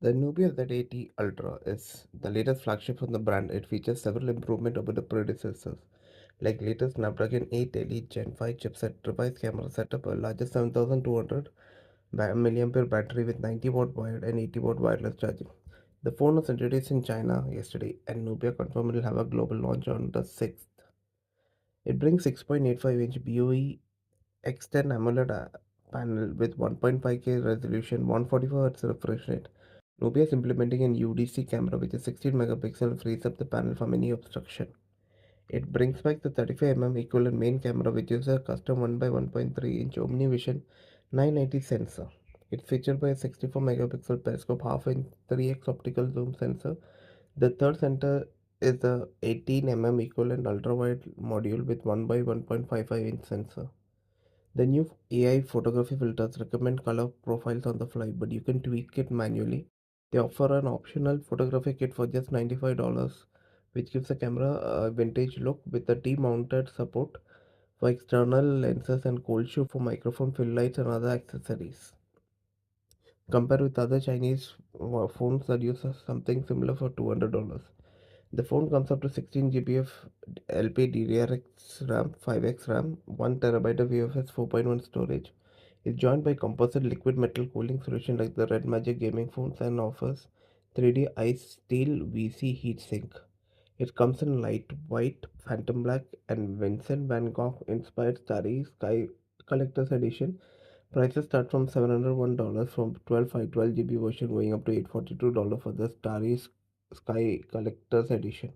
The Nubia Z80 Ultra is the latest flagship from the brand. It features several improvements over the predecessors, like latest Snapdragon 8 Elite Gen 5 chipset, revised camera setup, a largest 7200 mAh battery with 90-watt wired and 80-watt wireless charging. The phone was introduced in China yesterday, and Nubia confirmed it will have a global launch on the 6th. It brings 6.85-inch BOE X10 AMOLED panel with 1.5K resolution, 144 Hz refresh rate. Nubia is implementing an UDC camera which is 16 megapixel, frees up the panel from any obstruction. It brings back the 35 equivalent main camera which is a custom 1 by 1.3-inch OmniVision 990 sensor. It's featured by a 64 megapixel periscope, half-inch 3x optical zoom sensor. The third sensor is the 18 equivalent ultra-wide module with 1 by 1.55-inch sensor. The new AI photography filters recommend color profiles on the fly, but you can tweak it manually. They offer an optional photography kit for just $95, which gives the camera a vintage look with a T-mounted support for external lenses and cold shoe for microphone, fill lights, and other accessories. Compared with other Chinese phones that use something similar for $200. The phone comes up to 16 GB of LPDDR6 RAM, 5x RAM, 1 TB of UFS 4.1 storage. It's joined by composite liquid metal cooling solution like the Red Magic gaming phones and offers 3D ice steel VC heatsink. It comes in light white, phantom black, and Vincent Van Gogh inspired Starry Sky Collector's Edition. Prices start from $701 from 12 GB version going up to $842 for the Starry Sky Collector's Edition.